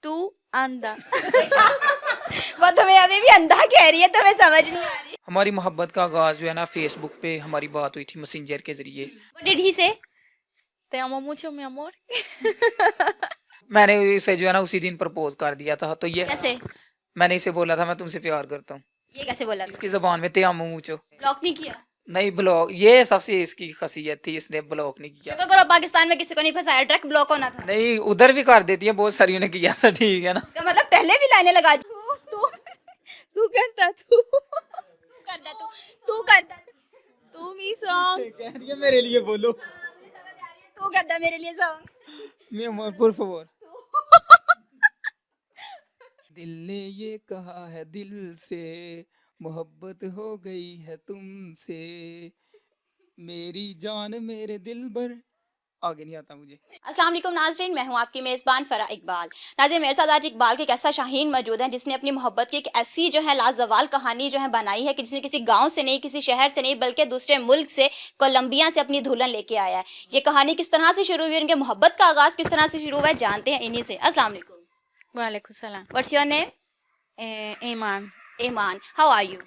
तू अंधा। वो तुम्हें अभी भी अंधा कह रही है, तुम्हें समझ नहीं आ रही। हमारी मोहब्बत का आगाज जो है ना फेसबुक पे हमारी बात हुई थी मैसेंजर के जरिए। What did he say? Te amo mucho, mi amor. मैंने इसे जो है ना उसी दिन प्रपोज कर दिया था। तो ये कैसे? मैंने इसे बोला था मैं तुमसे प्यार करता हूँ। ये कैसे बोला था? इसकी जबान में ते आमो मुचो। ब्लॉक नहीं किया? नहीं ब्लॉक, ये सबसे इसकी खासियत थी, इसने ब्लॉक नहीं किया। शुक्र करो पाकिस्तान में किसी को नहीं फंसाया, डायरेक्ट ब्लॉक होना था। नहीं उधर भी कर देती है, बहुत सारी ने किया था, ठीक है ना। इसका मतलब पहले भी लाने लगा। तू करता तू। करता तू करता तू मी सॉन्ग। कह रही है मेरे लिए बोलो। तू करता मेरे लिए सॉन्ग। मी अमर por favor। दिल ने ये कहा है दिल से, मोहब्बत हो गई है तुमसे, मेरी जान मेरे दिल भर। आगे नहीं आता मुझे। अस्सलाम वालेकुम नाज़रीन, मैं हूं आपकी मेज़बान फ़रा इकबाल। नाज़रीन मेरे साथ आज इकबाल के एक ऐसा शाहीन मौजूद है जिसने अपनी मोहब्बत की एक ऐसी जो है लाजवाल कहानी जो है बनाई है कि जिसने किसी गांव से नहीं, किसी शहर से नहीं, बल्कि दूसरे मुल्क से, कोलंबिया से अपनी दुल्हन लेके आया है। ये कहानी किस तरह से शुरू हुई, उनके मोहब्बत का आगाज़ किस तरह से शुरू हुआ है, जानते हैं इन्हीं से। अस्सलाम वालेकुम। वालेकुम सलाम। What's your name? Iman. Iman. How are you?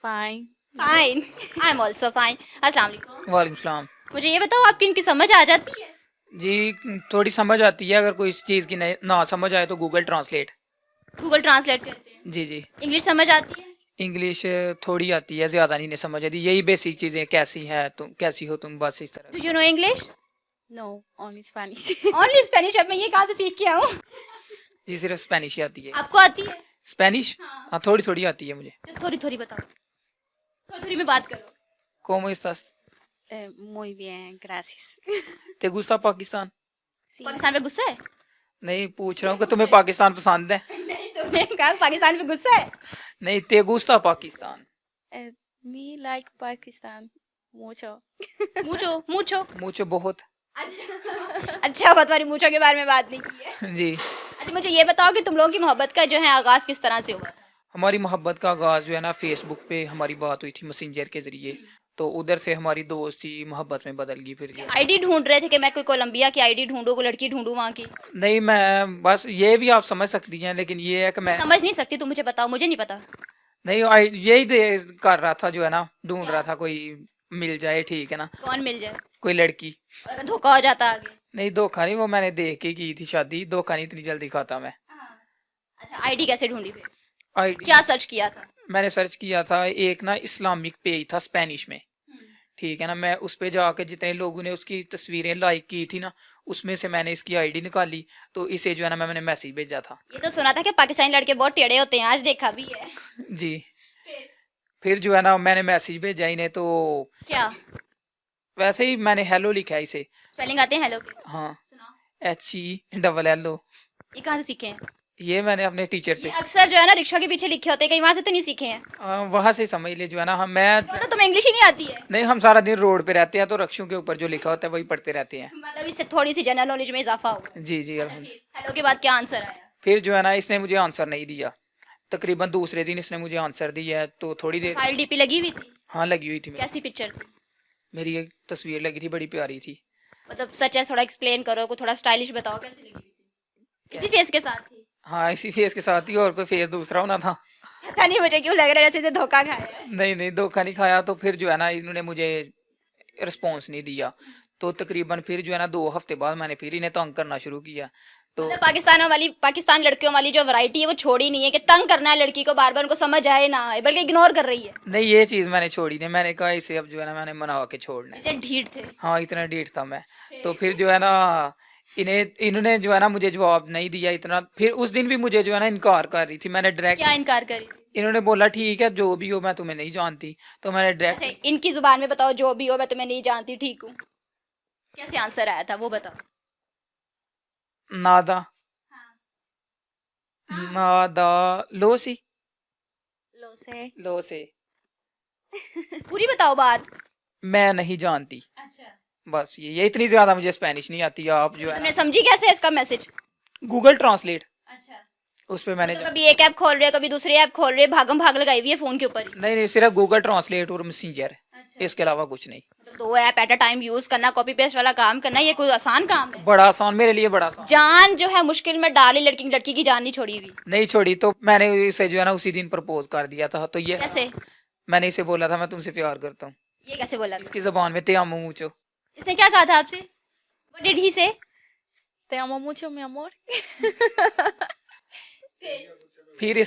Fine. Fine. I am also fine. अस्सलाम वालेकुम। वालेकुम सलाम। मुझे ये बताओ, आपकी इनकी समझ आ जाती है? जी थोड़ी समझ आती है, अगर कोई इस चीज़ की ना समझ आए तो गूगल ट्रांसलेट। गूगल ट्रांसलेट करते हैं। जी जी। इंग्लिश समझ आती है? इंग्लिश थोड़ी आती है, ज़्यादा नहीं समझ आती। यही बेसिक चीज़ें, कैसी है तुम, कैसी हो तुम, बस इस तरह। Do you know English? No, only Spanish. Only Spanish. अब मैं ये कहाँ से सीख के आऊँ? जी सिर्फ स्पेनिश ही आती है। आपको आती है? स्पेनिश हाँ। हाँ थोड़ी थोड़ी आती है मुझे। थोड़ी थोड़ी बताओ, थोड़ी थोड़ी में बात करो। ¿Cómo estás? Muy bien, gracias. ¿Te gusta Pakistan? Sí. Pakistan पे गुस्सा है? नहीं पूछ रहा हूँ कि तुम्हें पाकिस्तान पसंद है। नहीं, तुमने कहा पाकिस्तान पे गुस्सा है? नहीं ते गुस्ता Pakistan. Me like Pakistan mucho. मूछो मूछो। मुझे बहुत। अच्छा बात, तुम्हारी मूछों के बारे में बात नहीं की है। जी। अच्छा मुझे ये बताओ कि तुम लोगों की मोहब्बत का जो है आगाज किस तरह से हुआ था? हमारी मोहब्बत का आगाज़ जो है ना फेसबुक पे हमारी बात हुई थी मैसेंजर के ज़रिए। तो उधर से हमारी दोस्ती मोहब्बत में बदल गई फिर। आईडी ढूंढ रहे थे कि मैं कोई कोलंबिया की आईडी ढूंढूं, कोई लड़की ढूंढूं वहाँ की? नहीं मैं बस ये भी आप समझ सकती हैं, लेकिन ये है कि मैं समझ नहीं सकती, तुम मुझे बताओ, मुझे नहीं पता। नहीं यही कर रहा था जो है ना, ढूंढ रहा था कोई मिल जाए, ठीक है ना, कौन मिल जाए? कोई लड़की। और अगर धोखा हो जाता आगे? नहीं धोखा नहीं, वो मैंने देख के की थी शादी, धोखा नहीं इतनी जल्दी खाता मैं। अच्छा आईडी कैसे ढूंढी फिर? आईडी क्या सर्च किया था? मैंने सर्च किया था, एक ना इस्लामिक पेज था स्पेनिश में, ठीक है ना। मैं उस पे जाके जितने लोगों ने उसकी तस्वीरें लाइक की थी ना, उसमें से मैंने इसकी आईडी निकाली। तो इसे जो है ना मैंने मैसेज भेजा था। ये तो सुना था कि पाकिस्तानी लड़के बहुत टेढ़े होते हैं, आज देखा भी है। जी। फिर जो है ना मैंने मैसेज भेजा इन्हें, तो क्या वैसे ही मैंने हेलो लिखा है इसे। स्पेलिंग आते हैं हेलो के? हाँ सुनाओ। HELLO। ये कहाँ से सीखे हैं? ये मैंने अपने टीचर ये से अक्सर जो है ना रिक्शा के पीछे लिखे होते हैं, कहीं वहां से तो नहीं सीखे हैं? वहाँ से समझ ले जो है ना। हम मैं तो तुम्हें इंग्लिश ही नहीं आती है? नहीं, हम सारा दिन रोड पे रहते हैं, तो रक्षों के ऊपर जो लिखा होता है वही पढ़ते रहते हैं। मतलब इससे थोड़ी सी जनरल नॉलेज में इजाफा हुआ। जी जी अल्हम्दुलिल्लाह। हेलो के बाद क्या आंसर आया? फिर जो है ना इसने मुझे आंसर नहीं दिया, तकरीबन दूसरे दिन इसने मुझे आंसर दिया है। तो थोड़ी देर फाइल डीपी लगी हुई थी? हाँ लगी हुई थी कैसी पिक्चर थी? मेरी एक तस्वीर लगी थी, बड़ी प्यारी थी। मतलब सच है, थोड़ा एक्सप्लेन करो, को थोड़ा स्टाइलिश बताओ, कैसी लगी हुई थी? इसी फेस के साथ थी? हाँ इसी फेस के साथ ही, और कोई फेस दूसरा होना था। पता नहीं मुझे क्यों लग रहा है जैसे धोखा खाया है। नहीं नहीं धोखा नहीं खाया। तो फिर जो है ना इन्होंने मुझे रिस्पॉन्स नहीं दिया। तो तकरीबन फिर जो है ना 2 हफ्ते बाद मैंने फिर इन्हें तंग करना शुरू किया। तो मतलब पाकिस्तान लड़कियों वाली जो वैरायटी है वो छोड़ी नहीं है कि तंग करना है लड़की को, बार बार उनको समझ आए ना आए, बल्कि इग्नोर कर रही है। नहीं ये चीज़ मैंने छोड़ी नहीं, मैंने कहा इसे अब जो है ना मैंने मना के छोड़ना है। इतने ढीठ थे? हाँ इतना डीठ था मैं। तो फिर जो है ना इन्होंने जो है ना मुझे जवाब नहीं दिया इतना। फिर उस दिन भी मुझे जो है ना इनकार कर रही थी। मैंने डायरेक्ट क्या इनकार करी? इन्होंने बोला ठीक है जो भी हो, मैं तुम्हें नहीं जानती। तो मैंने अच्छा डायरेक्ट इनकी जुबान में बताओ, जो भी हो मैं तुम्हें नहीं जानती, ठीक हूँ। कैसे आंसर आया था वो बताओ। नादा हाँ। नादा लो सी Lo sé. लो से पूरी बताओ बात। मैं नहीं जानती। अच्छा बस ये इतनी ज्यादा मुझे स्पेनिश नहीं आती। आप जो है तुमने समझी कैसे इसका मैसेज? गूगल ट्रांसलेट अच्छा उस पे मैंने तो कभी एक ऐप खोल रहे हो, कभी दूसरी ऐप खोल रहे हो, भागम भाग लगाई हुई है फोन के ऊपर ही। नहीं नहीं सिर्फ गूगल ट्रांसलेट और मैसेंजर। इसके अलावा कुछ नहीं। मतलब 2 app at a time use करना, कॉपी पेस्ट वाला काम करना, ये कोई आसान काम है? बड़ा आसान, मेरे लिए बड़ा आसान। जान जो है मुश्किल में डाली, लड़की की जान नहीं छोड़ी हुई। नहीं छोड़ी तो मैंने इसे जो है ना उसी दिन प्रपोज कर दिया था। तो ये कैसे? मैंने इसे बोला था मैं तुमसे प्यार करता हूँ। ये कैसे बोला था? इसकी जबान में ते आमो मुचो। इसने क्या कहा था आपसे? What did he say? Te amo mucho, mi amor. फिर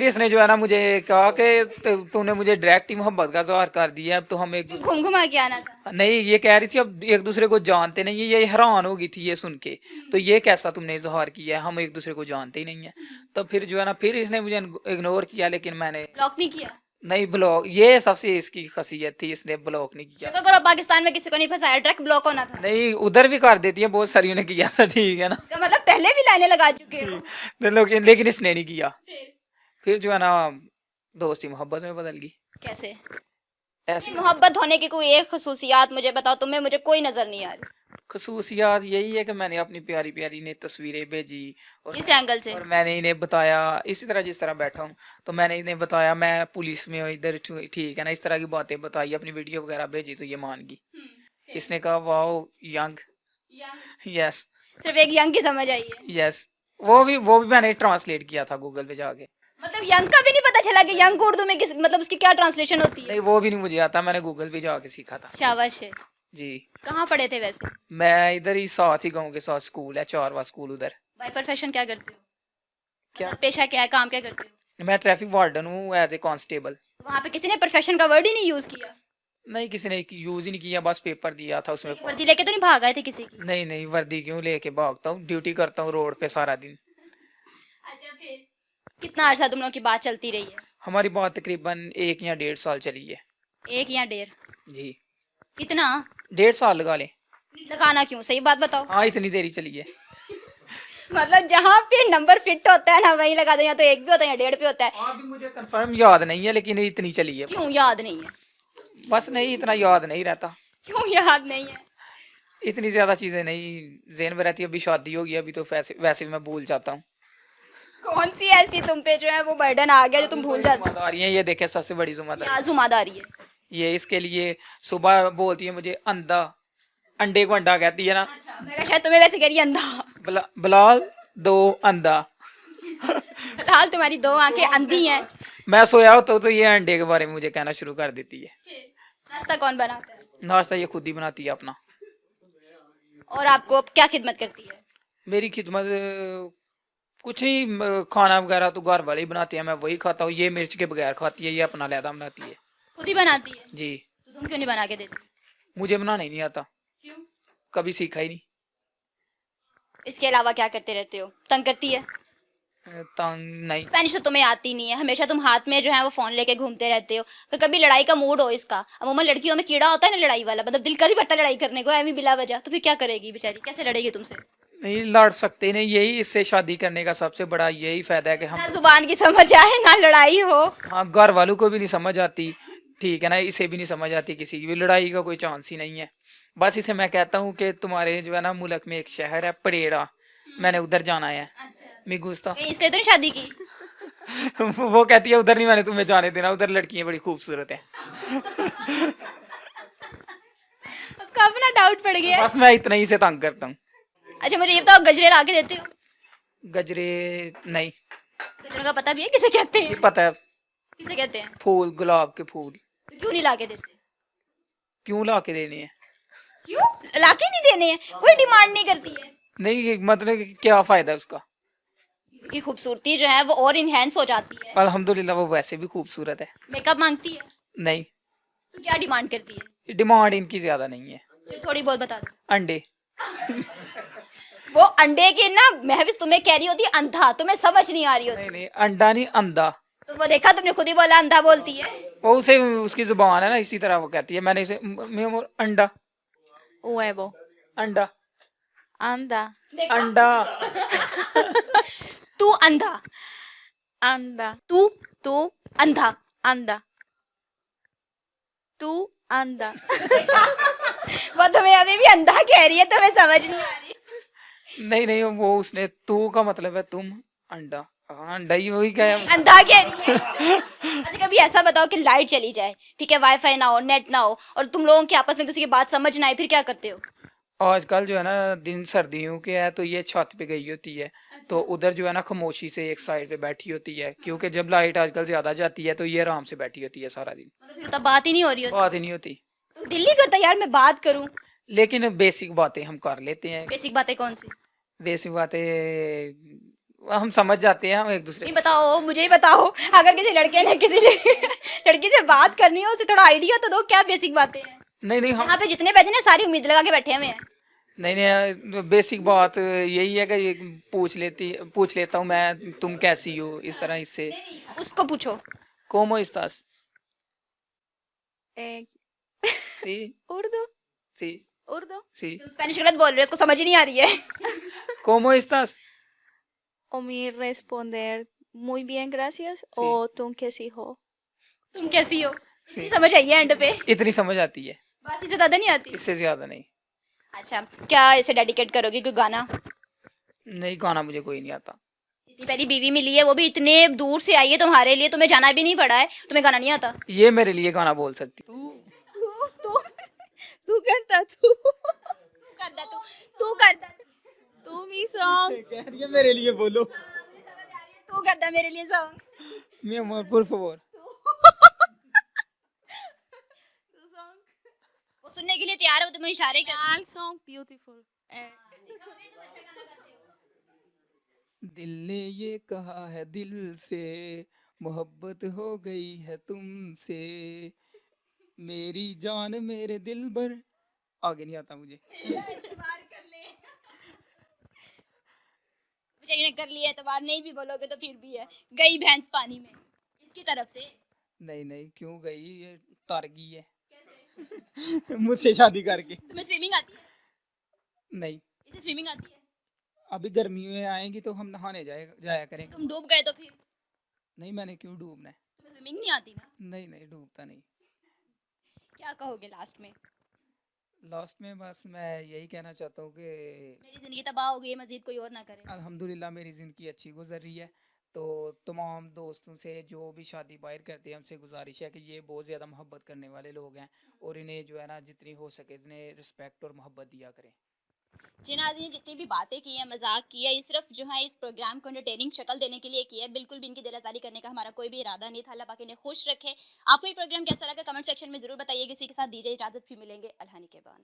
इसने जो है ना मुझे कहा कि तूने मुझे डायरेक्ट ही मोहब्बत का इजहार कर दिया, अब तो हम एक घूम घुमा के आना था। नहीं, ये कह रही थी अब एक दूसरे को जानते नहीं है। ये हैरान हो गई थी ये सुन के, तो ये कैसा तुमने इजहार किया है, हम एक दूसरे को जानते ही नहीं है। तो फिर जो है ना फिर इसने मुझे इग्नोर किया, लेकिन मैंने ब्लॉक नहीं किया? नहीं ब्लॉक, ये सबसे इसकी खासियत थी, इसने ब्लॉक नहीं किया। शुक्र करो पाकिस्तान में किसी को नहीं फंसाया, डायरेक्ट ब्लॉक होना था। नहीं, उधर भी कर देती है, बहुत सारी ने किया था, ठीक है ना। इसका मतलब पहले भी लाइनें लगा चुके हो। लेकिन इसने नहीं किया। फिर जो है ना दोस्ती मोहब्बत में बदल गई। कैसे? ऐसी मोहब्बत होने की कोई एक खसूसियात मुझे बताओ, तुम्हें मुझे कोई नजर नहीं आ रही। खसूसियात यही है कि मैंने अपनी प्यारी प्यारी ने तस्वीरें भेजी किस एंगल से? और मैंने इन्हें बताया, इसी तरह जिस तरह बैठा हूँ तो मैंने इन्हें बताया मैं पुलिस में हूँ इधर, ठीक है ना, इस तरह की बातें बताई, अपनी वीडियो वगैरह भेजी, तो ये मान गई। इसने कहा वाओ यंग, यस सिर्फ एक यंग की समझ आई है। यस, वो भी मैंने ट्रांसलेट किया था गूगल पे जाके। मतलब यंग का भी नहीं पता चला कि यंग उर्दू में किस मतलब उसकी क्या ट्रांसलेशन होती है? नहीं, वो भी नहीं मुझे आता, मैंने गूगल पे जाके सीखा था। शाबाश है। जी। कहाँ पढ़े थे वैसे? मैं इधर ही साथ ही गाँव के साथ स्कूल है, चारवा स्कूल उधर। बाय प्रोफेशन क्या करते हो? क्या? मतलब पेशा क्या है, काम क्या करते हो? मैं ट्रैफिक वार्डन हूँ एज ए कांस्टेबल। वहाँ पे किसी ने प्रोफेशन का वर्ड ही नहीं यूज किया? नहीं, किसी ने यूज ही नहीं किया, बस पेपर दिया था उसमें। वर्दी लेके तो नहीं भाग आए थे किसी की? नहीं, वर्दी क्यों लेके भागता हूँ, ड्यूटी करता हूँ रोड पे सारा दिन। अच्छा, फिर कितना अर्सा तुम लोगों की बात चलती रही है? हमारी बात तकरीबन 1 या 1.5 साल चली है। 1 या 1.5? जी। इतना? 1.5 साल लगा लें। लगाना क्यों, सही बात बताओ। हाँ, इतनी देरी चली है। मतलब जहाँ पे नंबर फिट होता है ना वहीं लगा दो, या तो 1 पे होता है या 1.5 पे होता है। अभी मुझे कंफर्म याद नहीं है, लेकिन इतनी चली है। क्यों याद नहीं है? बस नहीं, इतना याद नहीं रहता। क्यों याद नहीं है? इतनी ज्यादा चीजें नहीं ज़हन में रहती। अभी शादी होगी, अभी तो वैसे भी मैं भूल जाता हूँ। कौन सी ऐसी तुम पे जो है वो बर्डन आ गया जो तुम भूल जाते हो? जिम्मेदारी है, ये देखे सबसे बड़ी जिम्मेदारी क्या जिम्मेदारी है? ये इसके लिए सुबह बोलती है मुझे अंधा, अंडे को अंडा कहती है ना। मैं कहा शायद तुम्हें वैसे कह रही है अंधा। बिलाल 2 अंधा। फिलहाल तुम्हारी 2 आंखें अंधी हैं। मैं सोया होता तो ये अंडे के बारे में मुझे कहना शुरू कर देती है। नाश्ता कौन बनाता है? नाश्ता ये खुद ही बनाती है अपना। और आपको क्या खिदमत करती है? मेरी खिदमत कुछ नहीं, खाना वगैरह तो घर वाले ही बनाते हैं, मैं वही खाता हूँ। ये मिर्च के बगैर खाती है, ये अपना लहदा बनाती है। खुद ही बनाती है? जी। तो तुम क्यों नहीं बना के देती? मुझे बनाना ही नहीं आता, क्यों? कभी सीखा ही नहीं। इसके अलावा क्या करते रहते हो? तंग करती है? तंग नहीं। स्पेनिश तो तुम्हें आती नहीं है, हमेशा तुम हाथ में जो है वो फोन लेके घूमते रहते हो। फिर कभी लड़ाई का मूड हो इसका, अमूमन लड़कियों में कीड़ा होता है ना लड़ाई वाला, मतलब दिल कर ही पड़ता है लड़ाई करने को एमी बिला वजह, तो फिर क्या करेगी बेचारी, कैसे लड़ेगी तुमसे? नहीं लड़ सकते नहीं, यही इससे शादी करने का सबसे बड़ा यही फायदा है कि ना हम, जुबान की समझ आए ना लड़ाई हो। हाँ, घर वालों को भी नहीं समझ आती, ठीक है ना, इसे भी नहीं समझ आती, किसी की भी लड़ाई का कोई चांस ही नहीं है। बस इसे मैं कहता हूँ कि तुम्हारे जो है ना मुल्क में एक शहर है परेड़ा, मैंने उधर जाना है। मिगुस्ता इसलिए तो नहीं शादी की? वो कहती है उधर नहीं मैंने तुम्हें जाने देना, उधर लड़कियां बड़ी खूबसूरत है। उसका अपना डाउट पड़ गया। बस मैं इतना ही से तंग करता हूँ। अच्छा मुझे ये बताओ, गजरे ला के देते हो? गजरे नहीं। गजरों का पता भी है किसे कहते ये हैं? पता है, किसे कहते हैं? फूल, गुलाब के फूल। तो क्यों नहीं ला के देते? क्यों ला के देने हैं? क्यों ला के नहीं देने हैं? कोई डिमांड नहीं करती है? नहीं, मतलब कि क्या फायदा है उसका? की खूबसूरती जो है वो और इनहेंस हो जाती है। अल्हम्दुलिल्लाह वो वैसे भी खूबसूरत है। मेकअप मांगती है? नहीं, तो क्या डिमांड करती है? डिमांड इनकी ज्यादा नहीं है। तो थोड़ी बहुत बता दो। अंडे। वो अंडे की ना महविस तुम्हें कह रही होती है अंधा, तुम्हें समझ नहीं आ रही होती। नहीं, अंडा नहीं, अंधा। तो वो देखा तुमने, खुद ही बोला अंधा बोलती है। वो उसे उसकी जुबान है ना, इसी तरह वो कहती है। मैंने इसे अंडा, Huevo. अंडा, Anda. अंडा। तू अंधा, Anda. तू Tú अंधा। anda. Tú anda. वो तुम्हें अभी भी अंधा कह रही है, तुम्हें समझ नहीं आ रही। नहीं, वो उसने तू का मतलब है तुम, अंडा। हाँ अंडा ही वही क्या है। अंधा कह रही है। अच्छा कभी ऐसा बताओ कि लाइट चली जाए, ठीक है, वाईफाई ना हो, नेट ना हो, और तुम लोगों के आपस में किसी की बात समझ ना आए, फिर क्या करते हो? आजकल जो है ना दिन सर्दियों के है तो ये छत पे गई होती है, तो उधर जो है ना खामोशी से एक साइड पे बैठी होती है, क्योंकि जब लाइट आजकल ज्यादा जाती है तो ये आराम से बैठी होती है सारा दिन, मतलब फिर तो बात ही नहीं हो रही होती। बात ही नहीं होती। तो दिल नहीं करता यार मैं बात करूं? लेकिन बेसिक बातें हम कर लेते हैं। बेसिक बातें कौन सी? बेसिक बातें हम समझ जाते हैं हम एक दूसरे नहीं को। बताओ, मुझे ही बताओ। अगर किसी लड़के ने किसी लड़की से बात करनी हो, उसे थोड़ा आइडिया तो दो, क्या बेसिक बातें हैं? नहीं नहीं हम यहाँ पे जितने बैठे ना सारी उम्मीद लगा के बैठे हुए हैं। नहीं नहीं बेसिक बात यही है कि ये पूछ लेता हूँ मैं तुम कैसी हो, इस तरह इससे। उसको पूछो। ¿Cómo estás? Eh, Sí, urdu, sí, urdu. sí. तुम स्पेनिश गलत बोल रहे हो, उसको समझ ही नहीं आ रही है। ¿Cómo estás? O mi responder muy bien, gracias. Sí. O tú qué sí ho. तुम कैसी हो? Sí. समझ आई है एंड पे? इतनी समझ आती है, बस इससे ज्यादा नहीं आती। इससे ज्यादा नहीं। अच्छा, क्या इसे डेडिकेट करोगे कोई गाना? नहीं गाना मुझे कोई नहीं आता। इतनी प्यारी बीवी मिली है, वो भी इतने दूर से आई है तुम्हारे लिए, तुम्हें जाना भी नहीं पड़ा है, तुम्हें गाना नहीं आता? ये मेरे लिए गाना बोल सकती। Tú canta tú. करदा तू करदा Tú mi song. कह रही है मेरे लिए बोलो। तू करदा मेरे लिए song. Mi amor, por favor. वो सुनने के लिए तैयार है, वो तुम्हें इशारे कर। All song beautiful. दिल ने ये कहा है दिल से, मोहब्बत हो गई है तुमसे, मेरी जान मेरे दिल भर। आगे नहीं आता मुझे। बेचारी ने कर लिया, एतबार नहीं भी बोलोगे तो फिर भी है। गई भैंस पानी में, इसकी तरफ से। नहीं नहीं क्यों गई, ये तर गई है मुझसे शादी करके। तुम्हें स्विमिंग आती है? नहीं इसे स्विमिंग आती है? अभी गर्मियों में आएंगी तो हम नहाने जाया करेंगे। तुम डूब गए तो फिर? नहीं मैंने क्यों डूबना है। तुम्हें स्विमिंग नहीं आती ना? नहीं नहीं डूबता नहीं। क्या कहोगे लास्ट में? लास्ट में बस मैं यही कहना चाहता हूँ कि मेरी जिंदगी तबाह हो गई है, मजीद कोई और ना करे। अल्हम्दुलिल्लाह मेरी ज़िंदगी अच्छी गुजर रही है। तो तमाम दोस्तों से जो भी शादी बाहर करते हैं हमसे गुजारिश है कि ये बहुत ज़्यादा मोहब्बत करने वाले लोग हैं, और इन्हें जो है ना जितनी हो सके इन्हें रिस्पेक्ट और मोहब्बत दिया करें। जी नाज़रीन ने जितनी भी बातें की हैं, मजाक किया, ये सिर्फ जो है इस प्रोग्राम को एंटरटेनिंग शक्ल देने के लिए किया है, बिल्कुल भी इनकी दिल आज़ारी करने का हमारा कोई भी इरादा नहीं था। अल्लाह पाक इन्हें खुश रखे। आपको ये प्रोग्राम कैसा लगा कमेंट सेक्शन में ज़रूर बताइए। किसी के साथ दीजिए इजाज़त, भी मिलेंगे अल्लाह के बाद।